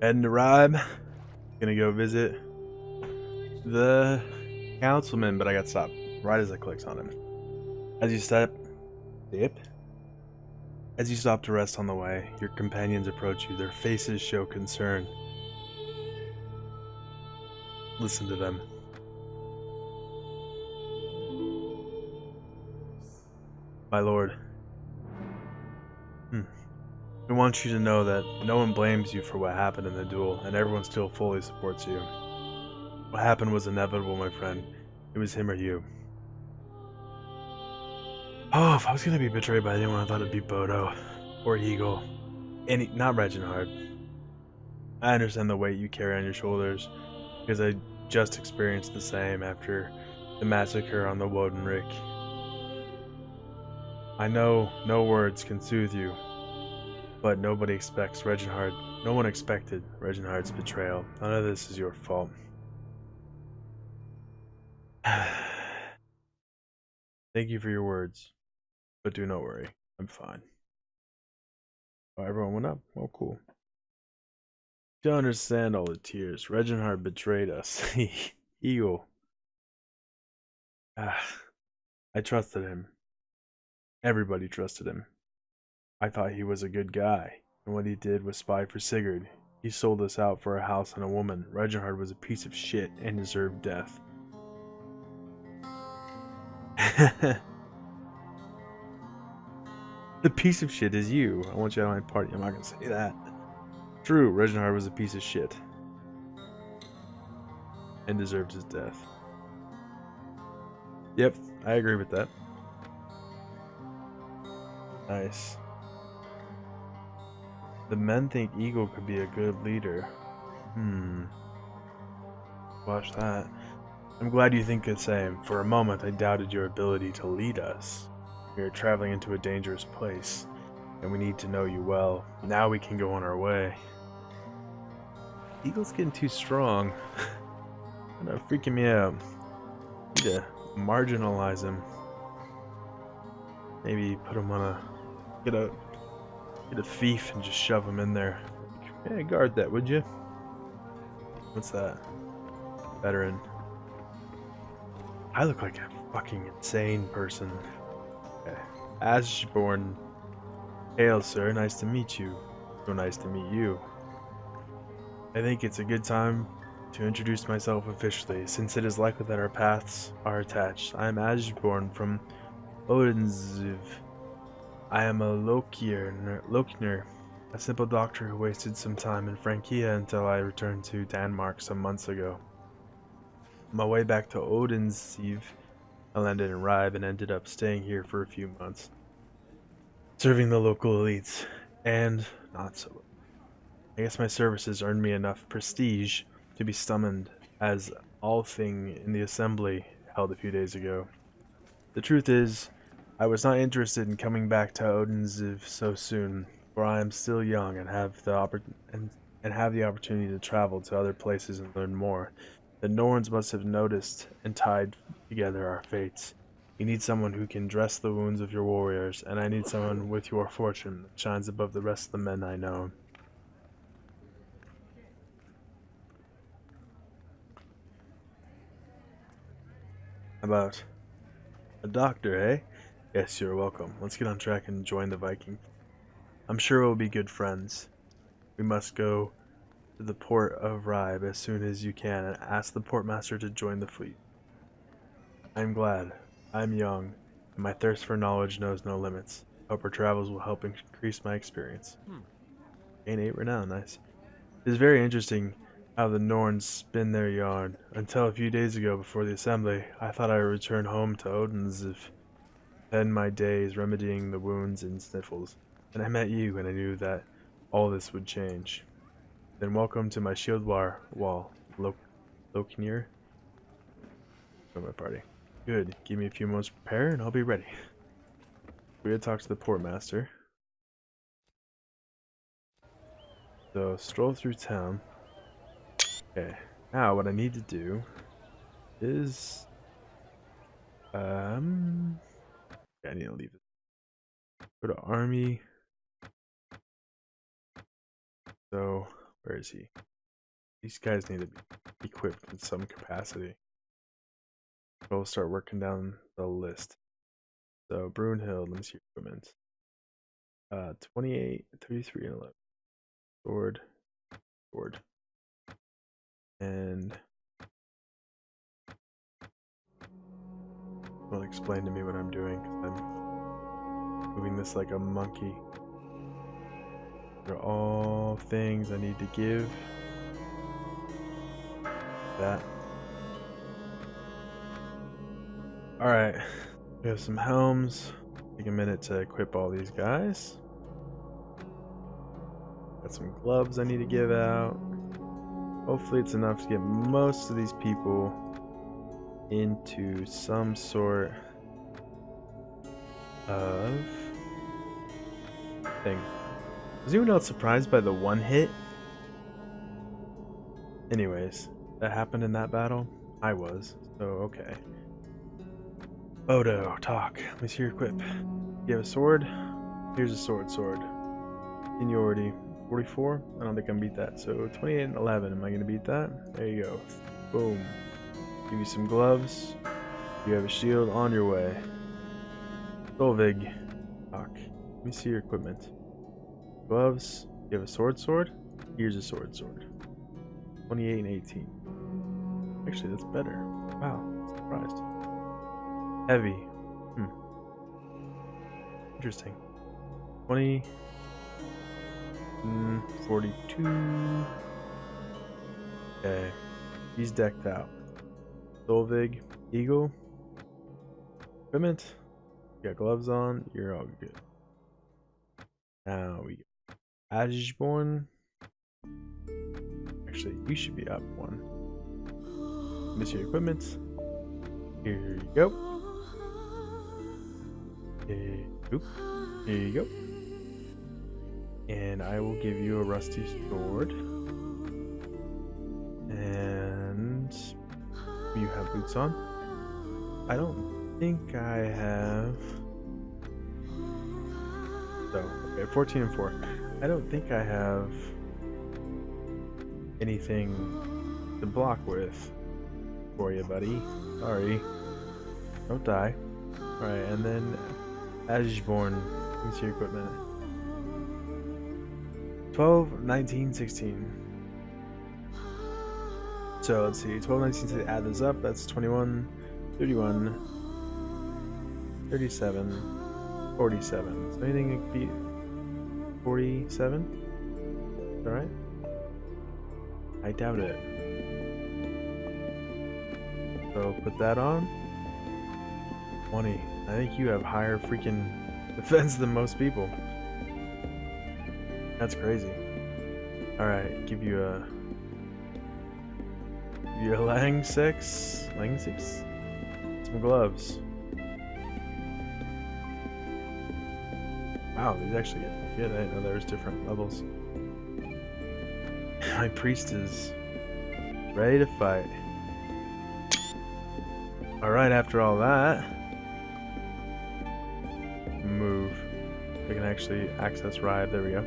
Heading to Ribe. Gonna go visit the councilman, but I got stopped right as I clicked on him. As you dip. As you stop to rest on the way, your companions approach you. Their faces show concern. Listen to them. My lord. We want you to know that no one blames you for what happened in the duel, and everyone still fully supports you. What happened was inevitable, my friend. It was him or you. Oh, if I was gonna be betrayed by anyone, I thought it'd be Bodo. Or Eagle. Not Reginhard. I understand the weight you carry on your shoulders, because I just experienced the same after the massacre on the Wodenrick. I know no words can soothe you, but no one expected Reginhard's betrayal. None of this is your fault. Thank you for your words, but do not worry. I'm fine. Oh, everyone went up? Oh, cool. Don't understand all the tears. Reginhard betrayed us. Eagle. I trusted him. Everybody trusted him. I thought he was a good guy, and what he did was spy for Sigurd. He sold us out for a house and a woman. Reginhard was a piece of shit and deserved death. The piece of shit is you. I want you at my party. I'm not gonna say that. True, Reginhard was a piece of shit. And deserved his death. Yep, I agree with that. Nice. The men think Eagle could be a good leader. Watch that. I'm glad you think the same. For a moment, I doubted your ability to lead us. We are traveling into a dangerous place, and we need to know you well. Now we can go on our way. Eagle's getting too strong. Kind of freaking me out. Need to marginalize him. Maybe put him on a get a thief and just shove him in there. Hey, guard that, would you? What's that? Veteran. I look like a fucking insane person. Okay. Ashborn. Hail, sir. Nice to meet you. So nice to meet you. I think it's a good time to introduce myself officially, since it is likely that our paths are attached. I am Ashborn from Odinsiv. I am a Lokner, a simple doctor who wasted some time in Frankia until I returned to Denmark some months ago. On my way back to Odinsiv, I landed in Ribe and ended up staying here for a few months, serving the local elites, and not so. I guess my services earned me enough prestige to be summoned as Althing in the assembly held a few days ago. The truth is, I was not interested in coming back to Odinsiv so soon, for I am still young and have the opportunity to travel to other places and learn more. The Norns must have noticed and tied together our fates. You need someone who can dress the wounds of your warriors, and I need someone with your fortune that shines above the rest of the men I know. About a doctor, eh? Yes, you're welcome. Let's get on track and join the Viking. I'm sure we'll be good friends. We must go to the port of Ribe as soon as you can and ask the portmaster to join the fleet. I'm glad. I'm young, and my thirst for knowledge knows no limits. Hope our travels will help increase my experience. Gain 8 renown, nice. It is very interesting how the Norns spin their yarn. Until a few days ago before the assembly, I thought I would return home to Odinsiv, spend my days remedying the wounds and sniffles. And I met you, and I knew that all this would change. Then welcome to my shield wall, Loknir. Join my party. Good. Give me a few moments to prepare, and I'll be ready. We're gonna talk to the portmaster. So stroll through town. Okay. Now what I need to do is I need to leave it. Go to army. So Where is he? These guys need to be equipped in some capacity. We'll start working down the list. So Brunhild, let me see your equipment. 28, 33, and 11. Sword, sword. And will explain to me what I'm doing because I'm moving this like a monkey. They're all things I need to give. That. Alright, we have some helms. Take a minute to equip all these guys. Got some gloves I need to give out. Hopefully it's enough to get most of these people into some sort of thing. Was anyone else surprised by the one hit? Anyways, that happened in that battle? I was, so okay. Odo, talk. Let me see your equip. You have a sword? Here's a sword. Seniority, 44? I don't think I can beat that. So 28 and 11, am I going to beat that? There you go. Boom. Give you some gloves. You have a shield on your way. Solvig, talk. Let me see your equipment. Gloves. You have a sword? Here's a sword. 28 and 18. Actually, that's better. Wow, I'm surprised. Heavy. Interesting. 20. 42. Okay. He's decked out. Solvig. Eagle. Equipment. You got gloves on. You're all good. Now we go. Ashborn. Actually, you should be up one. Miss your equipment. Here you go. Here you go. And I will give you a rusty sword. And you have boots on. I don't think I have. So, okay, 14 and 4. I don't think I have anything to block with for you, buddy. Sorry. Don't die. Alright, and then Ashborn. Let me see your equipment. 12, 19, 16. So let's see. 12, 19, 16. Add those up. That's 21, 31, 37, 47. So anything that could be 47? Alright? I doubt it. So put that on. 20. I think you have higher freaking defense than most people. That's crazy. Alright, give you a Lang 6. Some gloves. Wow, these actually get good. I didn't know there was different levels. My priest is ready to fight. Alright, after all that, move. I can actually access ride. There we go.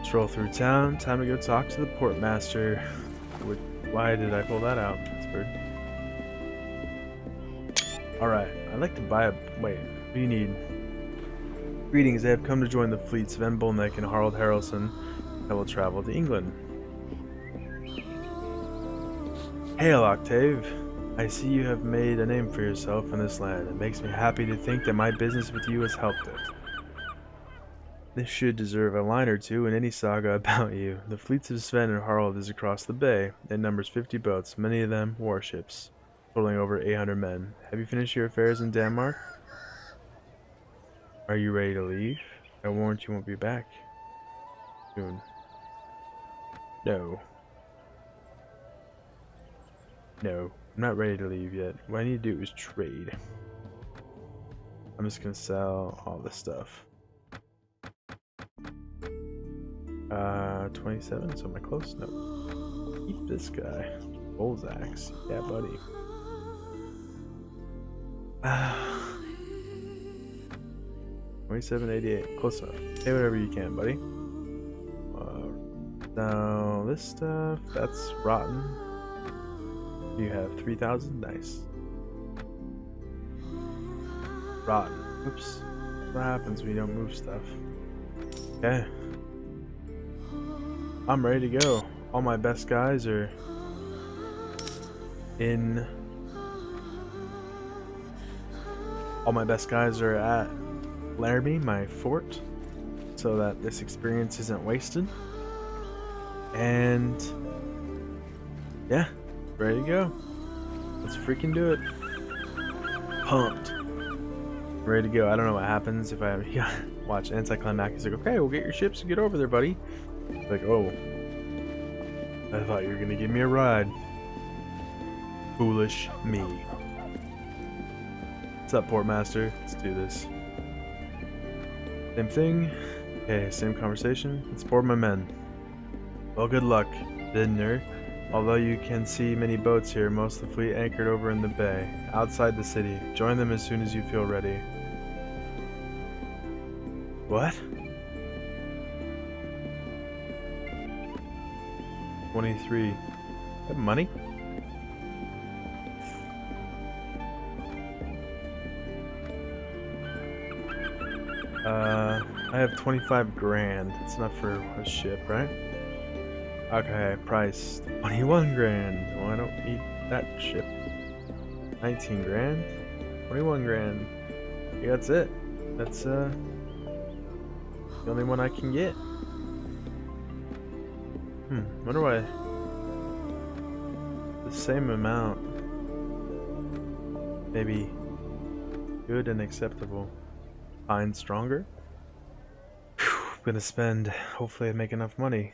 Stroll through town. Time to go talk to the portmaster. Why did I pull that out? Pittsburgh. Alright, I'd like to buy a... Wait, what do you need? Greetings, I have come to join the fleets of Bolnek and Harald Haraldson. I will travel to England. Hail, Octave. I see you have made a name for yourself in this land. It makes me happy to think that my business with you has helped it. This should deserve a line or two in any saga about you. The fleets of Sven and Harald is across the bay. It numbers 50 boats, many of them warships, totaling over 800 men. Have you finished your affairs in Denmark? Are you ready to leave? I warned you won't be back soon. No. No, I'm not ready to leave yet. What I need to do is trade. I'm just gonna sell all this stuff. 27, so am I close? No. Keep this guy. Bolzax. Yeah, buddy. 2788. Close enough. Pay whatever you can, buddy. So this stuff, that's rotten. You have 3,000, nice. Rotten. Oops. What happens when you don't move stuff? Okay. I'm ready to go. All my best guys are in. All my best guys are at Laramie, my fort, so that this experience isn't wasted. And yeah, ready to go. Let's freaking do it. Pumped. Ready to go. I don't know what happens if I watch anticlimactic. He's like, okay, we'll get your ships and get over there, buddy. Like, oh, I thought you were gonna give me a ride. Foolish me. What's up, Portmaster? Let's do this. Same thing. Okay, same conversation. Let's board my men. Well, good luck, Vidner. Although you can see many boats here, most of the fleet anchored over in the bay, outside the city. Join them as soon as you feel ready. What? 23. Have money? I have 25 grand. It's enough for a ship, right? Okay, price 21 grand. Well, I don't need that ship. 19 grand? 21 grand. Yeah, that's it. That's the only one I can get. Wonder why the same amount. Maybe good and acceptable. Fine, stronger. Whew, I'm gonna spend, hopefully I make enough money.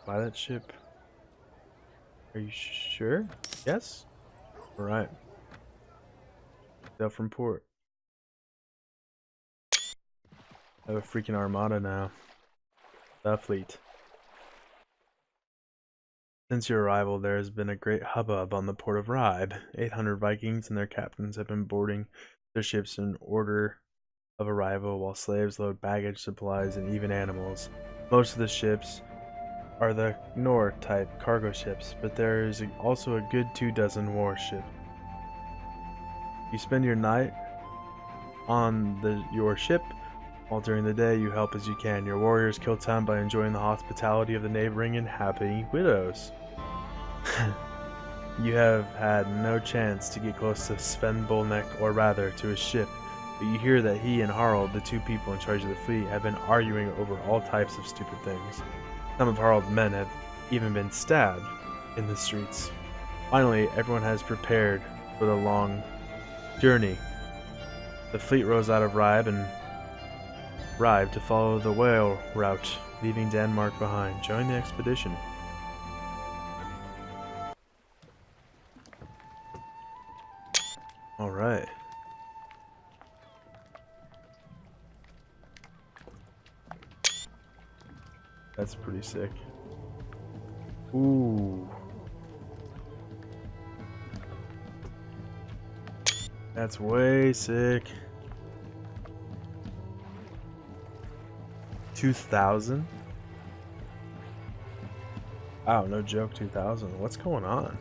Buy that ship. Are you sure? Yes? Alright. Sail from port. I have a freaking armada now. The fleet. Since your arrival, there has been a great hubbub on the port of Ribe. 800 Vikings and their captains have been boarding their ships in order of arrival, while slaves load baggage, supplies, and even animals. Most of the ships are the Knorr-type cargo ships, but there is also a good 24 warships. You spend your night on your ship, while during the day you help as you can. Your warriors kill time by enjoying the hospitality of the neighboring and happy widows. You have had no chance to get close to Sven Bolnek, or rather, to his ship, but you hear that he and Harald, the two people in charge of the fleet, have been arguing over all types of stupid things. Some of Harald's men have even been stabbed in the streets. Finally, everyone has prepared for the long journey. The fleet rose out of Ribe to follow the whale route, leaving Denmark behind. Join the expedition. Alright. That's pretty sick. Ooh. That's way sick. 2,000? Wow, no joke, 2,000. What's going on?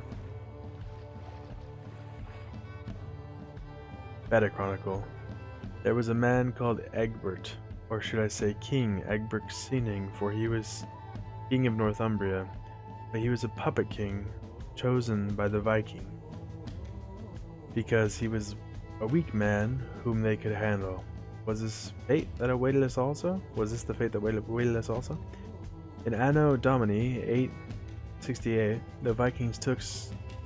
Beta Chronicle. There was a man called Egbert, or should I say King Egbert Seaning, for he was king of Northumbria, but he was a puppet king chosen by the Viking, because he was a weak man whom they could handle. Was this fate that awaited us also? Was this the fate that awaited us also? In Anno Domini 868, the Vikings took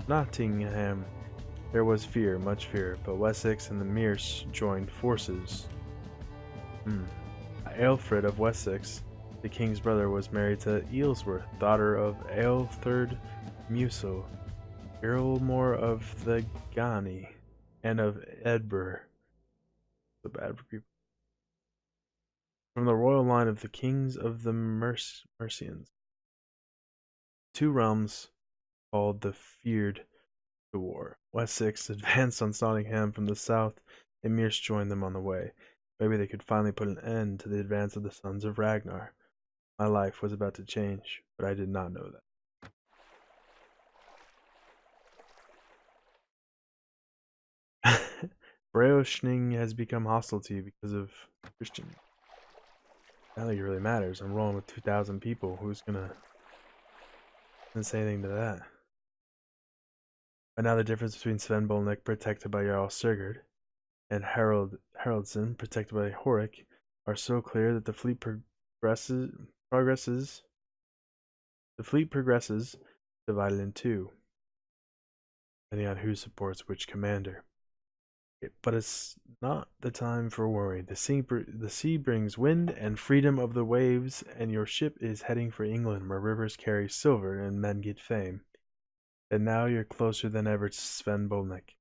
Nottingham. There was fear, much fear, but Wessex and the Mearse joined forces. Aelfred of Wessex, the king's brother, was married to Ealsworth, daughter of Aeltherd Musel, Earlmore of the Gani, and of Edbur. So bad for people. From the royal line of the kings of the Mercians. Two realms called the feared the war. Wessex advanced on Nottingham from the south, and Mearse joined them on the way. Maybe they could finally put an end to the advance of the sons of Ragnar. My life was about to change, but I did not know that. Braoshning has become hostile to you because of Christian. I don't think it really matters. I'm rolling with 2,000 people. Who's gonna say anything to that? But now the difference between Sven Bolnik, protected by Jarl Sigurd, and Haraldson, protected by Horik, are so clear that the fleet progresses divided in two, depending on who supports which commander. But it's not the time for worry. The sea brings wind and freedom of the waves, and your ship is heading for England, where rivers carry silver and men get fame. And now you're closer than ever to Sven Bolnik.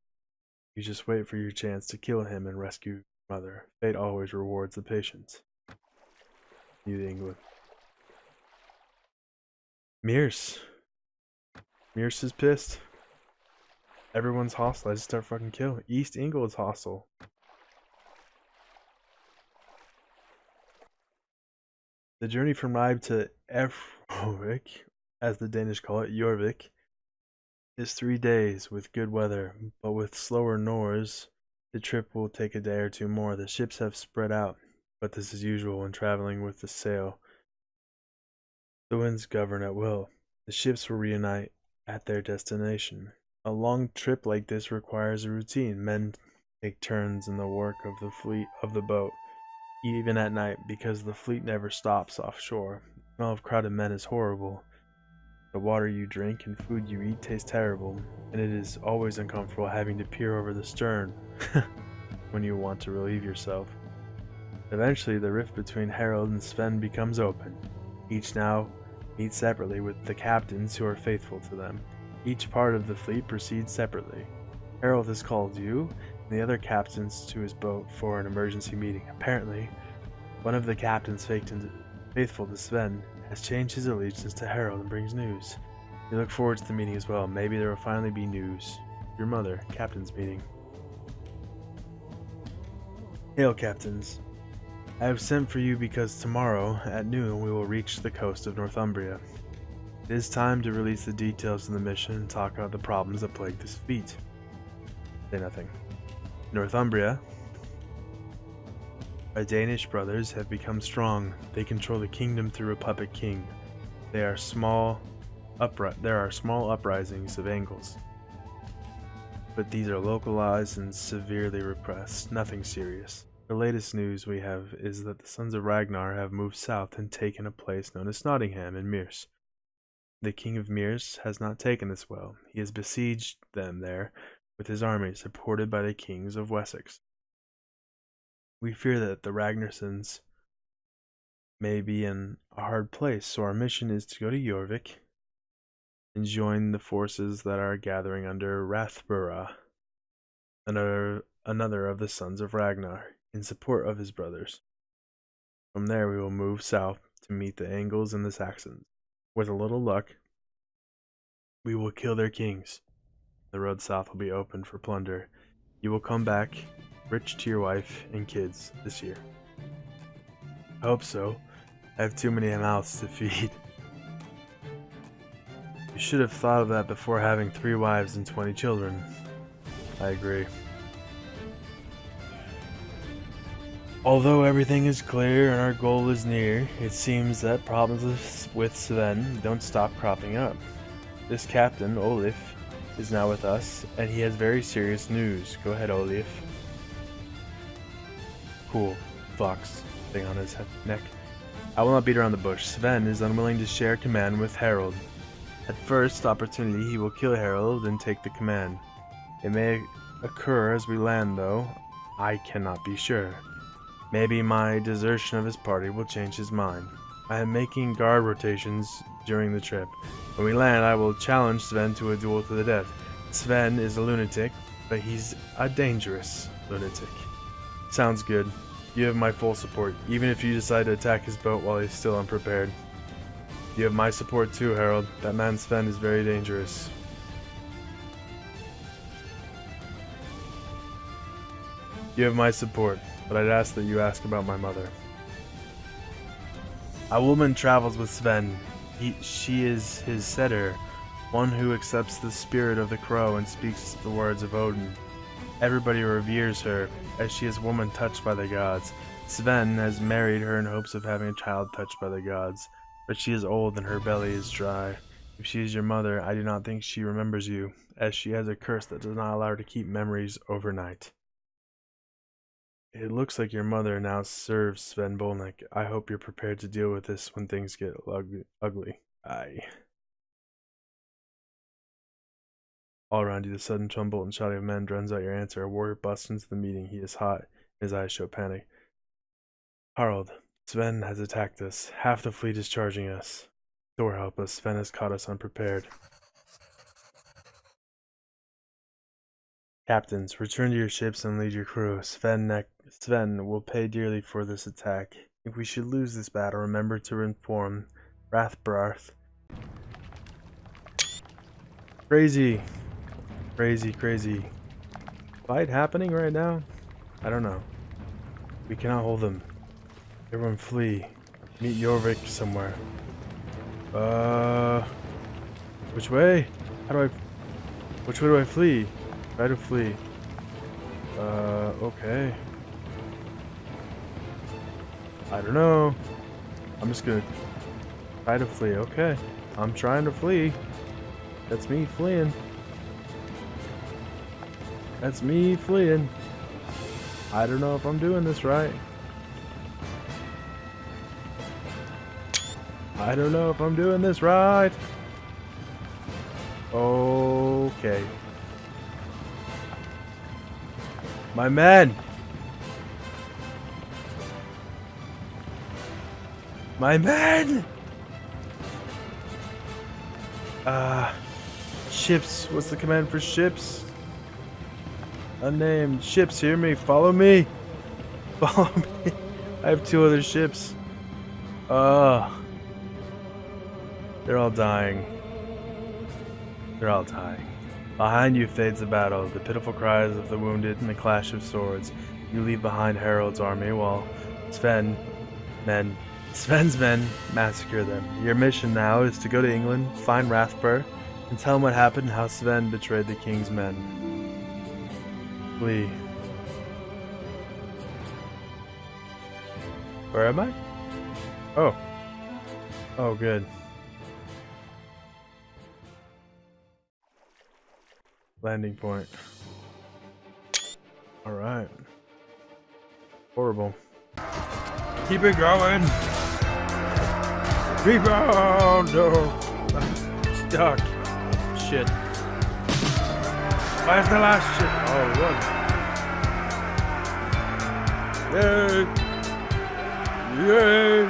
You just wait for your chance to kill him and rescue your mother. Fate always rewards the patience. New England. Mears is pissed. Everyone's hostile. I just start fucking killing. East Ingle is hostile. The journey from Ribe to Efrovik, as the Danish call it, Jorvik, is 3 days with good weather, but with slower Norse, the trip will take a day or two more. The ships have spread out, but this is usual when traveling with the sail. The winds govern at will. The ships will reunite at their destination. A long trip like this requires a routine. Men take turns in the work of the boat, even at night, because the fleet never stops offshore. The smell of crowded men is horrible. The water you drink and food you eat taste terrible, and it is always uncomfortable having to peer over the stern when you want to relieve yourself. Eventually, the rift between Harold and Sven becomes open. Each now meet separately with the captains who are faithful to them. Each part of the fleet proceeds separately. Harold has called you and the other captains to his boat for an emergency meeting. Apparently, one of the captains faithful to Sven has changed his allegiance to Harold and brings news. You look forward to the meeting as well. Maybe there will finally be news. Your mother, captain's meeting. Hail, captains. I have sent for you because tomorrow at noon we will reach the coast of Northumbria. It is time to release the details of the mission and talk about the problems that plague this fleet. Say nothing. Northumbria, our Danish brothers have become strong. They control the kingdom through a puppet king. There are small uprisings of Angles, but these are localized and severely repressed. Nothing serious. The latest news we have is that the sons of Ragnar have moved south and taken a place known as Nottingham in Mears. The king of Mears has not taken this well. He has besieged them there with his army, supported by the kings of Wessex. We fear that the Ragnarsons may be in a hard place, so our mission is to go to Jorvik and join the forces that are gathering under Rathbura, another of the sons of Ragnar, in support of his brothers. From there we will move south to meet the Angles and the Saxons. With a little luck, we will kill their kings. The road south will be open for plunder. You will come back rich to your wife and kids this year. I hope so. I have too many mouths to feed. You should have thought of that before having 3 wives and 20 children. I agree. Although everything is clear and our goal is near, it seems that problems with Sven don't stop cropping up. This captain, Olif, is now with us, and he has very serious news. Go ahead, Olif. Cool. Fox thing on his neck. I will not beat around the bush. Sven is unwilling to share command with Harold. At first opportunity, he will kill Harold and take the command. It may occur as we land, though. I cannot be sure. Maybe my desertion of his party will change his mind. I am making guard rotations during the trip. When we land, I will challenge Sven to a duel to the death. Sven is a lunatic, but he's a dangerous lunatic. Sounds good. You have my full support, even if you decide to attack his boat while he's still unprepared. You have my support too, Harold. That man Sven is very dangerous. You have my support, but I'd ask that you ask about my mother. A woman travels with Sven. She is his setter, one who accepts the spirit of the crow and speaks the words of Odin. Everybody reveres her, as she is a woman touched by the gods. Sven has married her in hopes of having a child touched by the gods, but she is old and her belly is dry. If she is your mother, I do not think she remembers you, as she has a curse that does not allow her to keep memories overnight. It looks like your mother now serves Sven Bolnik. I hope you're prepared to deal with this when things get ugly. Aye. All around you, the sudden tumult and shouting of men drowns out your answer. A warrior busts into the meeting. He is hot. His eyes show panic. Harald, Sven has attacked us. Half the fleet is charging us. Thor, help us. Sven has caught us unprepared. Captains, return to your ships and lead your crew. Sven will pay dearly for this attack. If we should lose this battle, remember to inform Rathbarth. Crazy. Crazy. Fight happening right now? I don't know. We cannot hold them. Everyone flee. Meet Jorvik somewhere. Which way? Which way do I flee? Try to flee. Okay. I don't know. I'm just gonna try to flee. Okay. I'm trying to flee. That's me fleeing. That's me fleeing. I don't know if I'm doing this right. I don't know if I'm doing this right. Okay. My men! My men! Ships. What's the command for ships? Unnamed. Ships, hear me. Follow me. Follow me. I have 2 other ships. They're all dying. They're all dying. Behind you fades the battle, the pitiful cries of the wounded and the clash of swords. You leave behind Harold's army while Sven's men massacre them. Your mission now is to go to England, find Rathbar, and tell him what happened and how Sven betrayed the king's men. Flee. Where am I? Oh. Oh, good. Landing point. Alright. Horrible. Keep it going! Rebound! No! I'm stuck. Shit. Where's the last shit? Oh, run. Yay! Yay!